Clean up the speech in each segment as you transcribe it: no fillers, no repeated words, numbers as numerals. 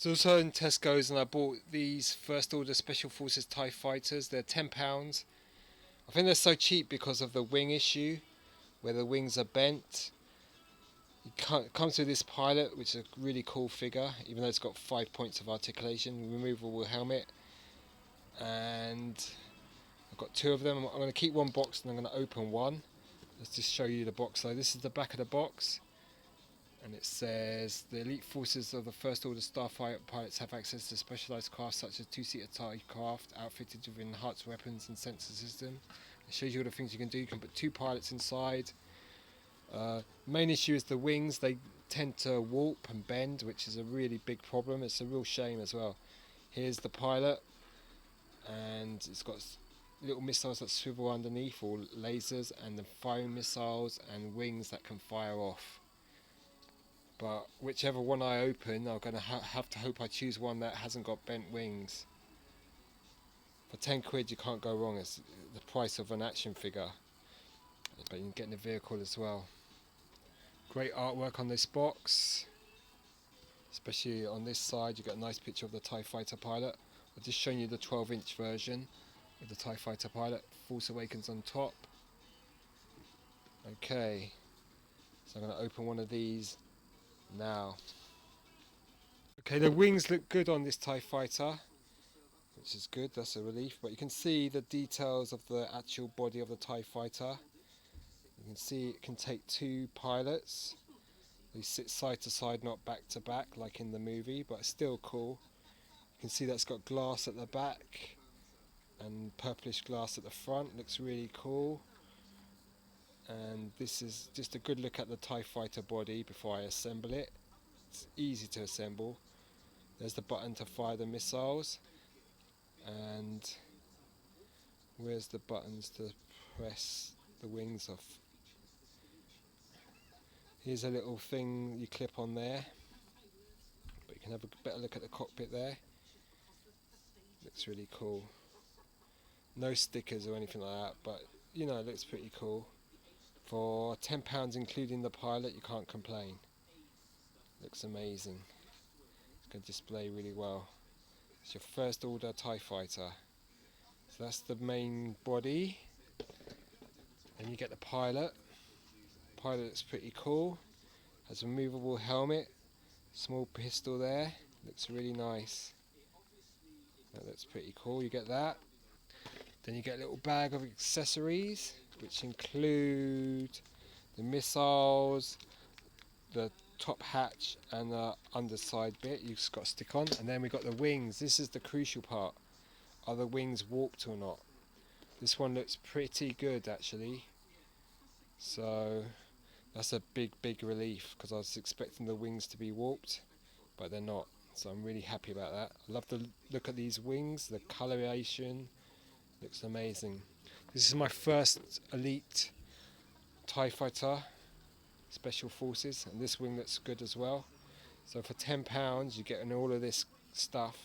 was also in Tesco's and I bought these First Order Special Forces TIE Fighters. They're £10. I think they're so cheap because of the wing issue, where the wings are bent. It comes with this pilot, which is a really cool figure, even though it's got 5 points of articulation, removable helmet, and I've got 2 of them. I'm going to keep one box and I'm going to open one. Let's just show you the box. So this is the back of the box, and it says the elite forces of the First Order Starfighter pilots have access to specialised craft such as 2-seater TIE craft outfitted with enhanced weapons and sensor system. It shows you all the things you can do. You can put 2 pilots inside. Main issue is the wings. They tend to warp and bend, which is a really big problem. It's a real shame as well. Here's the pilot, and it's got little missiles that swivel underneath, or lasers, and the firing missiles and wings that can fire off. But whichever one I open, I'm going to have to hope I choose one that hasn't got bent wings. For 10 quid you can't go wrong. It's the price of an action figure, but you can get in the vehicle as well. Great artwork on this box, especially on this side. You get a nice picture of the TIE Fighter pilot. I've just shown you the 12-inch version of the TIE Fighter pilot. Force Awakens on top. Okay, so I'm going to open one of these now. Okay, the wings look good on this TIE Fighter, which is good. That's a relief. But you can see the details of the actual body of the TIE Fighter. You can see it can take 2 pilots. They sit side to side, not back to back like in the movie, but it's still cool. You can see that's got glass at the back and purplish glass at the front. Looks really cool. And this is just a good look at the TIE Fighter body before I assemble it. It's easy to assemble. There's the button to fire the missiles, and where's the buttons to press the wings off. Here's a little thing you clip on there, but you can have a better look at the cockpit there. Looks really cool. No stickers or anything like that, but you know, it looks pretty cool. For £10 including the pilot, you can't complain. Looks amazing. It's going to display really well. It's your First Order TIE Fighter. So that's the main body. And you get the pilot. Pilot looks pretty cool. Has a removable helmet. Small pistol there. Looks really nice. That looks pretty cool. You get that. Then you get a little bag of accessories, which include the missiles, the top hatch and the underside bit you've just got to stick on. And then we've got the wings. This is the crucial part. Are the wings warped or not? This one looks pretty good actually. So that's a big relief, because I was expecting the wings to be warped, but they're not. So I'm really happy about that. I love the look at these wings. The coloration looks amazing. This is my first elite TIE Fighter Special Forces, and this wing looks good as well. So for £10 you get all of this stuff,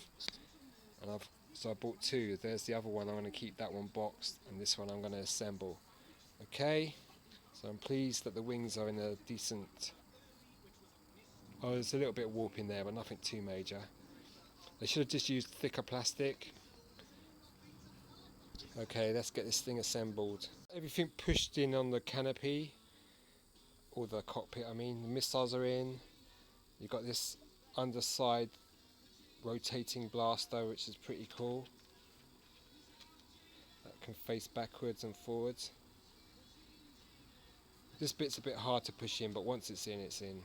and I bought 2. There's the other one. I'm going to keep that one boxed, and this one I'm going to assemble. Okay, so I'm pleased that the wings are in a decent. Oh, there's a little bit of warping there, but nothing too major. They should have just used thicker plastic. Okay, let's get this thing assembled. Everything pushed in on the canopy, or the cockpit I mean. The missiles are in. You've got this underside rotating blaster, which is pretty cool. That can face backwards and forwards. This bit's a bit hard to push in, but once it's in, it's in.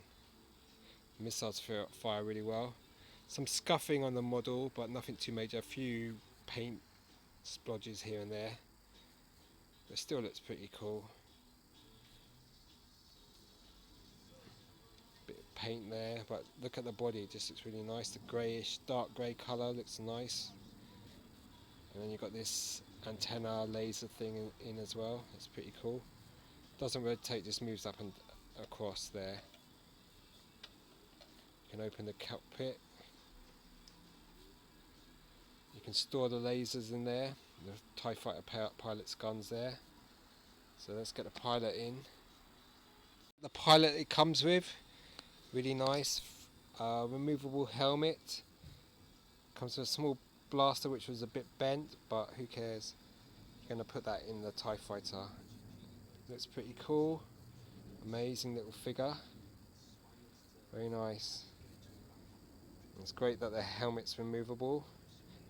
The missiles fire really well. Some scuffing on the model, but nothing too major. A few paint splodges here and there, but still looks pretty cool. Bit of paint there, but look at the body, it just looks really nice. The greyish, dark grey colour looks nice. And then you've got this antenna laser thing in as well. It's pretty cool. Doesn't rotate, just moves up and across there. You can open the cockpit. You can store the lasers in there, the TIE Fighter pilot's guns there. So let's get the pilot in. The pilot it comes with, really nice. Removable helmet, Comes with a small blaster which was a bit bent, but who cares? You're going to put that in the TIE Fighter. Looks pretty cool. Amazing little figure. Very nice. It's great that the helmet's removable.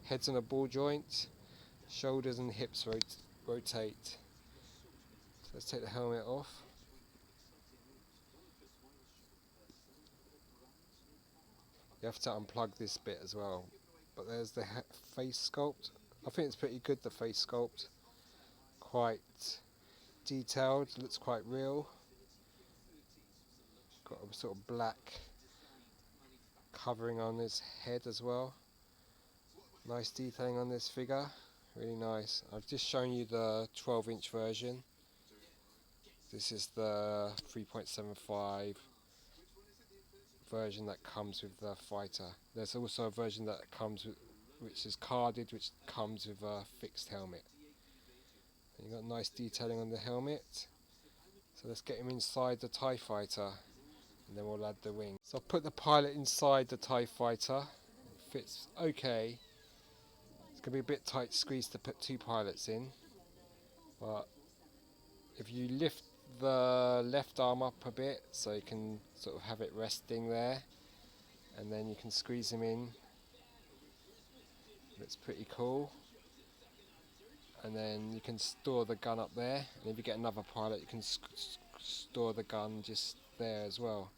Head's on a ball joint. Shoulders and hips rotate. So let's take the helmet off. You have to unplug this bit as well. But there's the face sculpt. I think it's pretty good, the face sculpt. Quite detailed, looks quite real. Got a sort of black covering on his head as well. Nice detailing on this figure, really nice. I've just shown you the 12-inch version. This is the 3.75 version that comes with the fighter. There's also a version that comes with, which is carded, which comes with a fixed helmet. And you've got nice detailing on the helmet. So let's get him inside the TIE Fighter, and then we'll add the wing. So I've put the pilot inside the TIE Fighter. It fits okay. It's going to be a bit tight squeezed to put two pilots in, but if you lift the left arm up a bit so you can sort of have it resting there, and then you can squeeze him in. Looks pretty cool. And then you can store the gun up there, and if you get another pilot you can store the gun just there as well.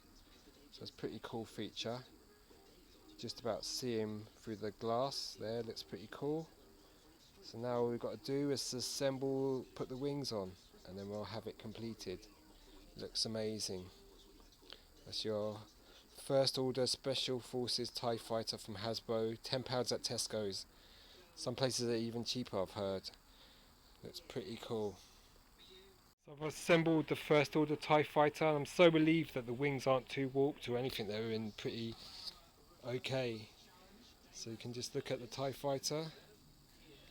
So it's a pretty cool feature. Just about see him through the glass there, looks pretty cool. So now all we've got to do is assemble, put the wings on, and then we'll have it completed. Looks amazing. That's your First Order Special Forces TIE Fighter from Hasbro, £10 at Tesco's. Some places are even cheaper, I've heard. Looks pretty cool. So I've assembled the First Order TIE Fighter, and I'm so relieved that the wings aren't too warped or anything. They're in pretty okay. So you can just look at the TIE Fighter.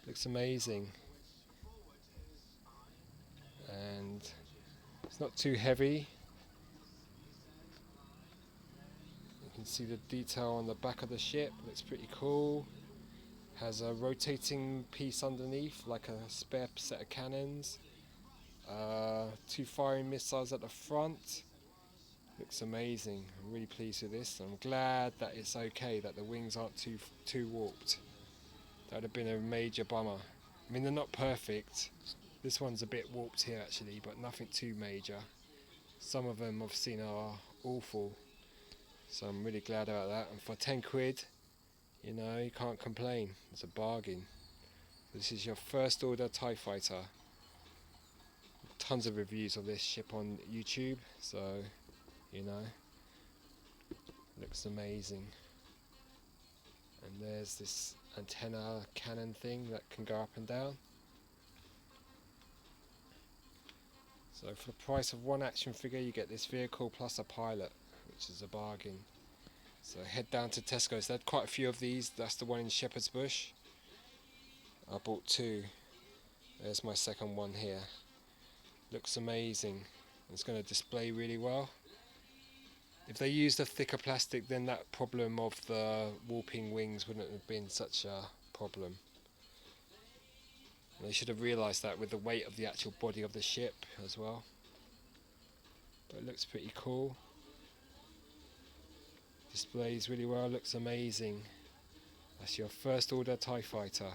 Looks amazing. And it's not too heavy. You can see the detail on the back of the ship. Looks pretty cool. Has a rotating piece underneath, like a spare set of cannons. Two firing missiles at the front. Looks amazing. I'm really pleased with this. I'm glad that it's okay, that the wings aren't too warped. That would have been a major bummer. I mean, they're not perfect. This one's a bit warped here actually, but nothing too major. Some of them I've seen are awful. So I'm really glad about that. And for 10 quid, you know, you can't complain. It's a bargain. This is your First Order TIE Fighter. Tons of reviews of this ship on YouTube, so you know, looks amazing. And there's this antenna cannon thing that can go up and down. So for the price of one action figure you get this vehicle plus a pilot, which is a bargain. So head down to Tesco's. They had quite a few of these. That's the one in Shepherd's Bush. I bought two. There's my second one here. Looks amazing. It's going to display really well. If they used a thicker plastic, then that problem of the warping wings wouldn't have been such a problem. And they should have realised that with the weight of the actual body of the ship as well. But it looks pretty cool. Displays really well, looks amazing. That's your First Order TIE Fighter.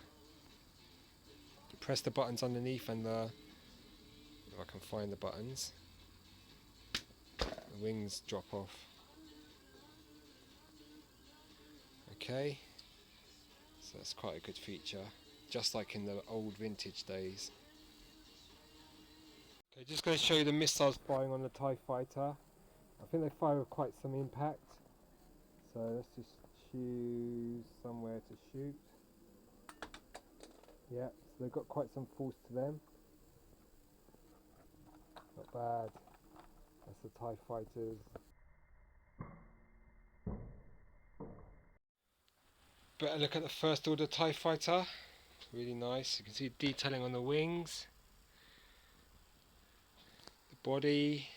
You press the buttons underneath and if I can find the buttons, the wings drop off. Okay, so that's quite a good feature, just like in the old vintage days. Okay, just going to show you the missiles firing on the TIE Fighter. I think they fire with quite some impact. So let's just choose somewhere to shoot. Yeah, so they've got quite some force to them. Not bad. That's the TIE Fighters. Better look at the First Order TIE Fighter. Really nice. You can see detailing on the wings, the body,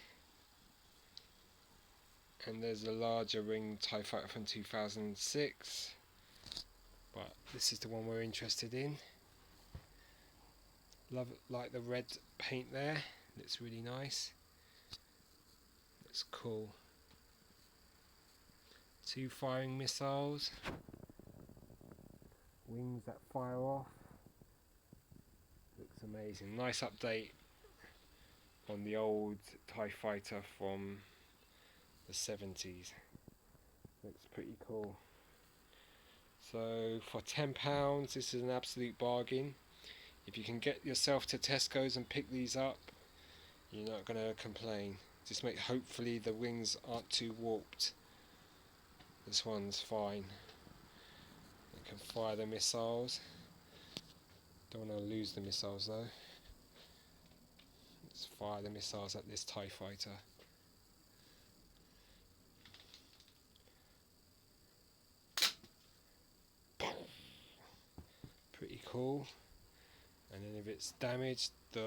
and there's a larger ring TIE Fighter from 2006. But This is the one we're interested in. Like the red paint there. Looks really nice. Looks cool. 2 firing missiles. Wings that fire off. Looks amazing. Nice update on the old TIE fighter from the 70s. Looks pretty cool. So for £10 this is an absolute bargain. If you can get yourself to Tesco's and pick these up, you're not going to complain. Just hopefully the wings aren't too warped. This one's fine. You can fire the missiles. Don't want to lose the missiles though. Let's fire the missiles at this TIE fighter. Pretty cool. And then if it's damaged, you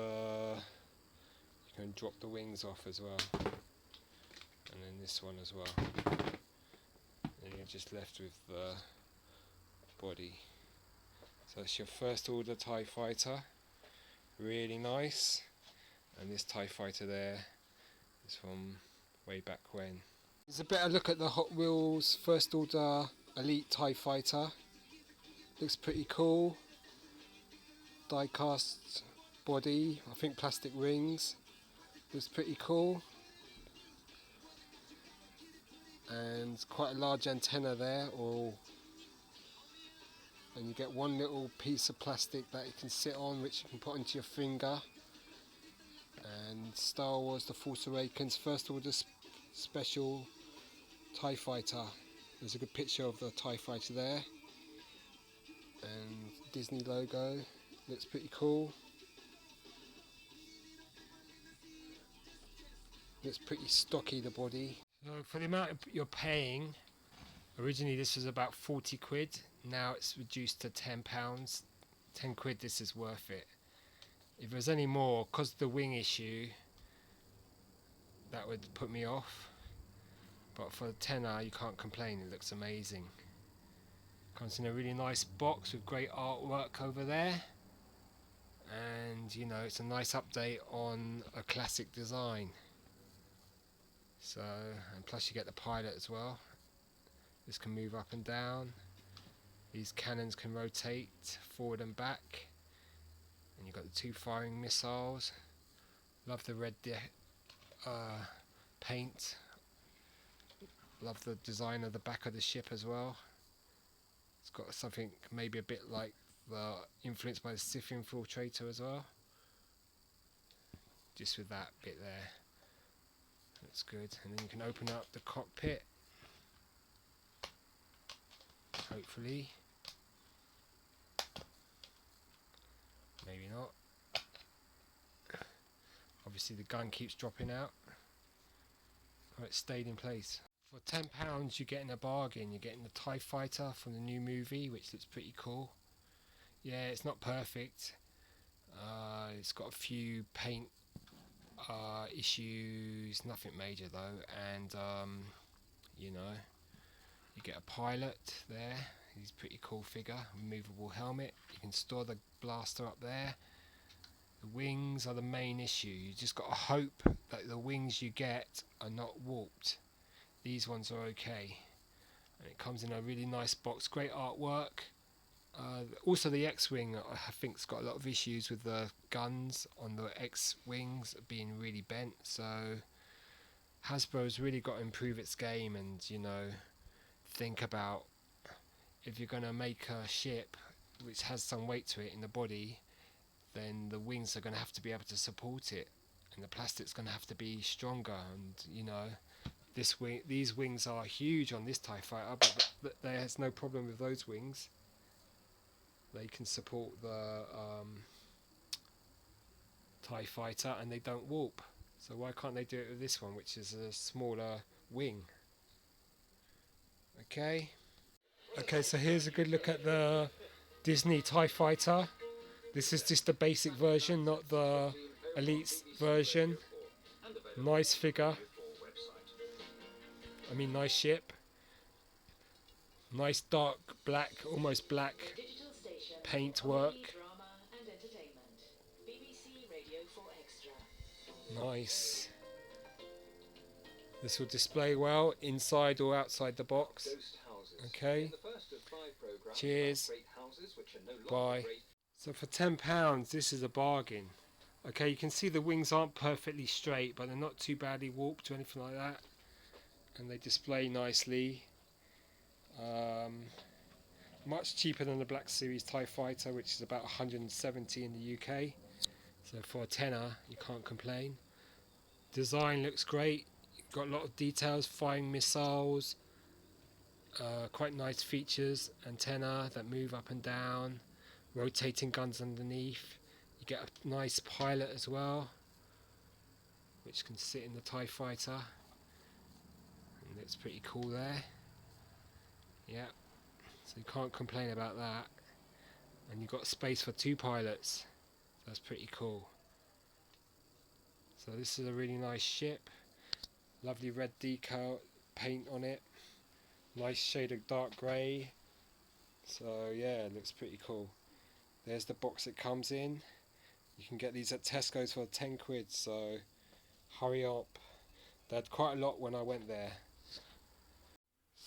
can drop the wings off as well. And then this one as well. And you're just left with the body. So it's your first order TIE fighter. Really nice. And this TIE fighter there is from way back when. Here's a better look at the Hot Wheels first order Elite TIE fighter. Looks pretty cool. Die cast body, I think plastic rings. Looks pretty cool. And quite a large antenna there, and you get one little piece of plastic that you can sit on, which you can put into your finger. And Star Wars The Force Awakens first order special TIE fighter. There's a good picture of the TIE fighter there. And Disney logo. Looks pretty cool. Looks pretty stocky, the body. So for the amount you're paying, originally this was about 40 quid. Now it's reduced to £10. 10 quid, this is worth it. If there's any more, because of the wing issue, that would put me off. But for the tenner, you can't complain. It looks amazing. Comes in a really nice box with great artwork over there. And you know, it's a nice update on a classic design. So, and plus you get the pilot as well. This can move up and down. These cannons can rotate forward and back. And you've got the 2 firing missiles. Love the red paint. Love the design of the back of the ship as well. It's got something maybe a bit like influenced by the Sith infiltrator as well. Just with that bit there. That's good. And then you can open up the cockpit. Hopefully. Maybe not. Obviously the gun keeps dropping out. Oh, it stayed in place. For £10 you're getting a bargain. You're getting the TIE fighter from the new movie, which looks pretty cool. Yeah, it's not perfect. It's got a few paint issues, nothing major though. And you know, you get a pilot there. He's a pretty cool figure. Removable helmet. You can store the blaster up there. The wings are the main issue. You just got to hope that the wings you get are not warped. These ones are okay. And it comes in a really nice box. Great artwork. Also the X-Wing I think's got a lot of issues with the guns on the X-Wings being really bent, so Hasbro's really got to improve its game and, you know, think about if you're going to make a ship which has some weight to it in the body, then the wings are going to have to be able to support it, and the plastic's going to have to be stronger. And you know, these wings are huge on this TIE fighter, but there's no problem with those wings. They can support the TIE fighter and they don't warp. So why can't they do it with this one, which is a smaller wing? Okay, so here's a good look at the Disney TIE fighter. This is just the basic version, not the Elite version. Nice figure. I mean, nice ship. Nice dark black, almost black paint work. Nice. This will display well inside or outside the box. Okay. Cheers. Bye. So for £10 this is a bargain. Okay, you can see the wings aren't perfectly straight, but they're not too badly warped or anything like that, and they display nicely. Much cheaper than the Black Series TIE Fighter, which is about 170 in the UK. So for a tenner, you can't complain. Design looks great. You've got a lot of details, firing missiles, quite nice features, antenna that move up and down, rotating guns underneath. You get a nice pilot as well, which can sit in the TIE Fighter. And it's pretty cool there. Yeah. So you can't complain about that. And you've got space for 2 pilots. That's pretty cool. So this is a really nice ship. Lovely red decal paint on it. Nice shade of dark grey. So yeah, it looks pretty cool. There's the box it comes in. You can get these at Tesco's for 10 quid, so hurry up. They had quite a lot when I went there.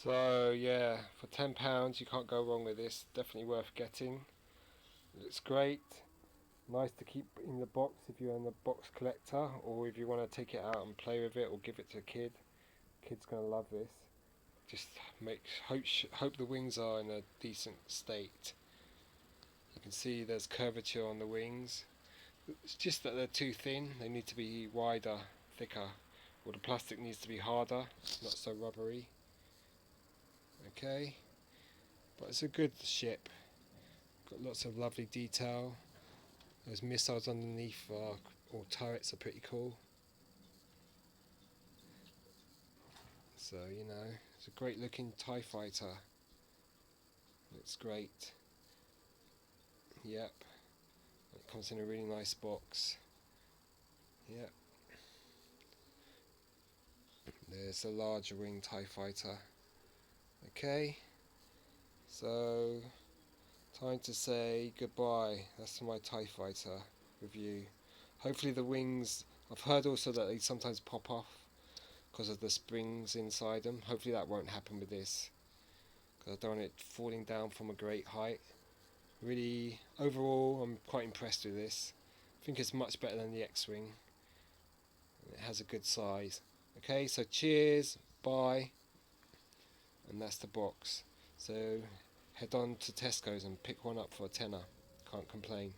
So yeah, for £10 you can't go wrong with this. Definitely worth getting. It looks great. Nice to keep in the box if you're a box collector, or if you want to take it out and play with it or give it to a kid. Kid's going to love this. Just hope the wings are in a decent state. You can see there's curvature on the wings. It's just that they're too thin. They need to be wider, thicker, or the plastic needs to be harder, not so rubbery. Okay, but it's a good ship. Got lots of lovely detail. Those missiles underneath or turrets are pretty cool. So you know, it's a great looking TIE Fighter. Looks great. Yep. It comes in a really nice box. Yep. There's a larger wing TIE Fighter. Okay. So time to say goodbye. That's my TIE Fighter review. Hopefully the wings, I've heard also that they sometimes pop off because of the springs inside them. Hopefully that won't happen with this, because I don't want it falling down from a great height. Really, overall I'm quite impressed with this. I think it's much better than the X-Wing. It has a good size. Okay, so cheers, bye. And that's the box. So head on to Tesco's and pick one up for a tenner. Can't complain.